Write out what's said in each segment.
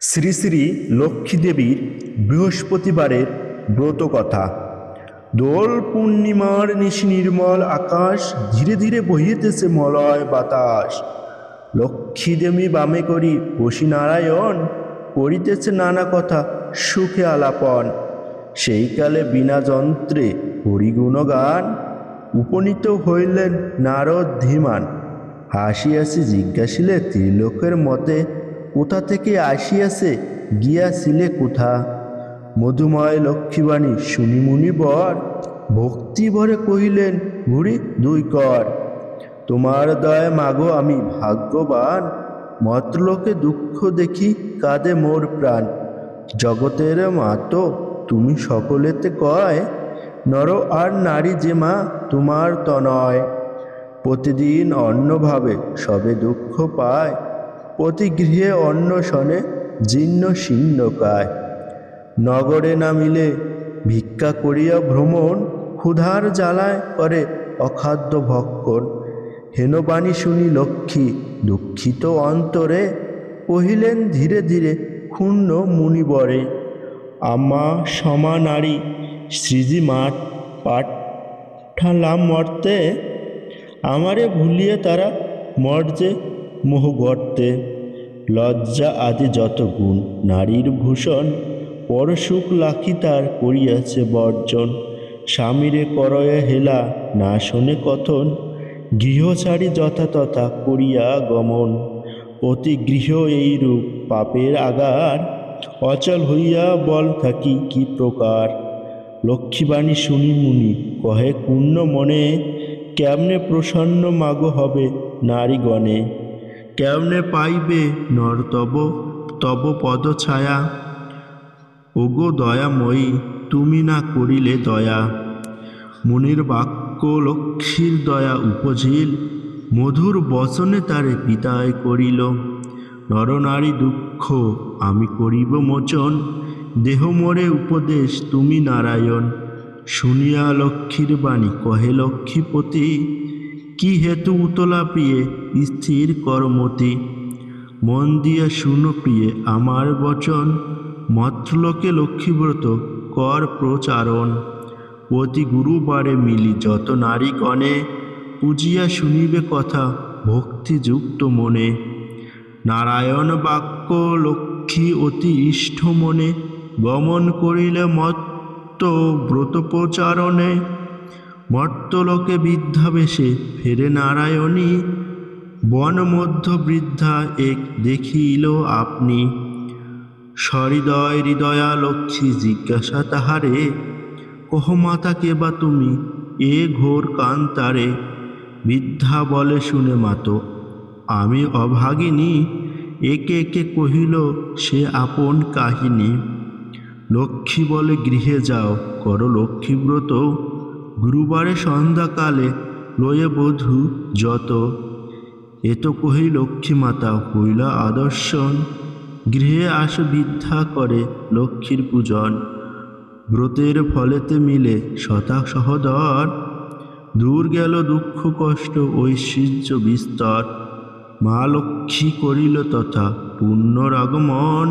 শ্রী শ্রী লক্ষ্মী দেবীর বৃহস্পতিবারের ব্রত কথা। দোল পূর্ণিমার নিশি নির্মল আকাশ, ধীরে ধীরে বহিতেছে মলয় বাতাস। লক্ষ্মী দেবী বামে করি বসি নারায়ণ, করিতেছে নানা কথা সুখে আলাপন। সেই কালে বিনা যন্ত্রে হরিগুণ গান, উপনীত হইলেন নারদ ধীমান। হাসিয়াছি জিজ্ঞাসিলে ত্রিলোকের মতে, কোথা থেকে আসিয়াছে গিয়াছিলে কোথা। মধুময় লক্ষ্মীবাণী শুনি মুনি বর, ভক্তি ভরে কহিলেন ঘুরি দুই কর। তোমার দয় মাগো আমি ভাগ্যবান, মর্তলোকে দুঃখ দেখি কাঁদে মোর প্রাণ। জগতের মাতো তুমি সকলেতে কয়, নর আর নারী যে মা তোমার তনয়। প্রতিদিন অন্নভাবে সবে দুঃখ পায়, প্রতি গৃহে অন্নশনে জীর্ণ শীর্ণ কায়। নগরে নামিলে ভিক্ষা করিয়া ভ্রমণ, ক্ষুধার জ্বালায় করে অখাদ্য ভক্ষণ। হেনবাণী শুনি লক্ষ্মী দুঃখিত অন্তরে, কহিলেন ধীরে ধীরে ক্ষুণ্ণ মুনিবরে। আমা সমা নারী সৃজি মাঠ পাঠালাম মর্তে, আমারে ভুলিয়ে তারা মর্যে মোহ গর্তে। লজ্জা আদি যত গুণ নারীর ভূষণ, পরসুখ লাখি তার করিয়াছে বর্জন। স্বামীরে করয়ে হেলা না শোনে কথন, গৃহ ছাড়ি যথা তথা করিয়া গমন। প্রতি গৃহ এইরূপ পাপের আগার, অচল হইয়া বল থাকি কি প্রকার। লক্ষ্মীবাণী শুনি মুনি কহে পূর্ণ মনে, কেমনে প্রসন্ন মাগো হবে নারীগণে। কেমনে পাইবে নর তব তব পদ ছায়া, ওগো দয়াময়ী তুমি না করিলে দয়া। মুনির বাক্য লক্ষ্মীর দয়া উপঝিল, মধুর বচনে তারে বিদায় করিল। নরনারী দুঃখ আমি করিব মোচন, দেহ মোরে উপদেশ তুমি নারায়ণ। শুনিয়া লক্ষ্মীর বাণী কহে লক্ষ্মীপতি, কি হেতু উতলা প্রিয়ে স্থির করমতি। মন দিয়া শুনো প্রিয়ে আমার বচন, মর্তলোকে লক্ষ্মীব্রত কর প্রচারণ। প্রতি গুরুবারে মিলি যত নারীগণে, পূজিয়া শুনিবে কথা ভক্তিযুক্ত মনে। নারায়ণ বাক্য লক্ষ্মী অতি ইষ্ট মনে, গমন করিলে মত্ত ব্রত প্রচারণে। মর্তলোকে বৃদ্ধাবেশে ফেরে নারায়ণী, বন মধ্য বৃদ্ধা এক দেখিল আপনি। সহৃদয় হৃদয়া লক্ষ্মী জিজ্ঞাসা তাহারে, কহ মাতা কে বা তুমি এ ঘোর কান্তারে। বৃদ্ধা বলে শুনে মাতো আমি অভাগিনী, একে একে কহিল সে আপন কাহিনী। লক্ষ্মী বলে গৃহে যাও করো লক্ষ্মীব্রত, গুরুবারে সন্ধ্যাকালে লয়ে বধূ যত। এত কহি লক্ষ্মী মাতা হইলা আদর্শন, গৃহে আস বৃদ্ধা করে লক্ষ্মীর পূজন। ব্রতের ফলেতে মিলে শতা সহদর, দূর গেল দুঃখ কষ্ট ঐশ্বর্য বিস্তর। মা লক্ষ্মী করিল তথা পুণ্যর আগমন,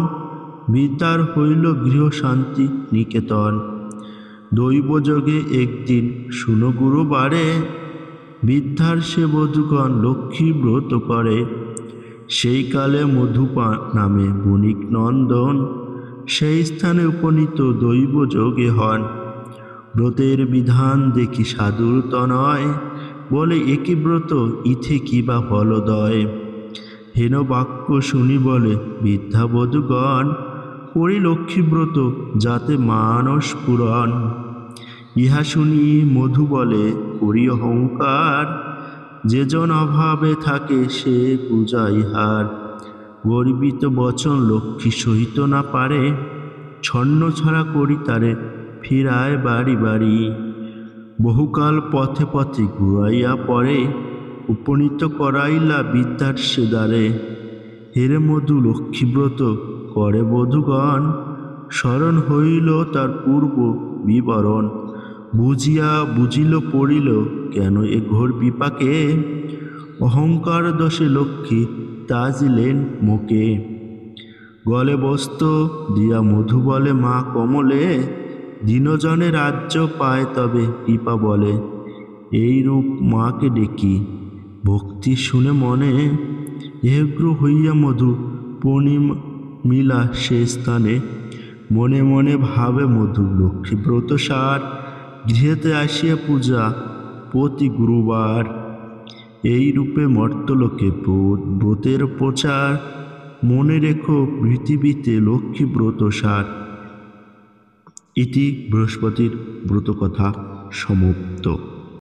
বিদ্যার হইল গৃহ শান্তি নিকেতন। দৈবযোগে একদিন শুনো গুরুবারে, বৃদ্ধার সে বধূগণ লক্ষ্মী ব্রত করে। সেই কালে মধুপা নামে বণিক নন্দন, সেই স্থানে উপনীত দৈবযোগে হন। ব্রতের বিধান দেখি সাধুর তনয়, বলে একই ব্রত ইথে কিবা ফলদয়। হেন বাক্য শুনি বলে বৃদ্ধা বধূগণ, করি লক্ষ্মীব্রত যাতে মানস পূরণ। ইহা শুনি মধু বলে করি অহংকার, যেজন অভাবে থাকে সে পূজা ইহার। গর্বিত বচন লক্ষ্মী সহিত না পারে, ছন্ন ছাড়া করি তারে ফিরায় বাড়ি বাড়ি। বহুকাল পথে পথে ঘুরাইয়া পরে, উপনীত করাইলা বিদ্যার সে দ্বারে। হেরে মধু লক্ষ্মীব্রত করে বধূগণ, স্মরণ হইল তার পূর্ব বিবরণ। বুঝিল পড়িল কেন এ ঘোর বিপাকে, অহংকার দোষে লক্ষ্মী তাজিলেন মুখে। গলে বস্ত্র দিয়া মধু বলে মা কমলে, দীনজনে রাজ্য পায় তবে কৃপা বলে। এই রূপ মাকে ডেকি ভক্তি শুনে মনে, এগ্র হইয়া মধু পূর্ণিমা মিলা সে স্থানে। মনে মনে ভাবে মধু লক্ষ্মী ব্রত সার, গৃহেতে আসিয়া পূজা প্রতি গুরুবার। এই রূপে মর্তলোকে ব্রতের প্রচার, মনে রেখো পৃথিবীতে লক্ষ্মী ব্রত সার। ইতি বৃহস্পতির ব্রত কথা সমাপ্ত।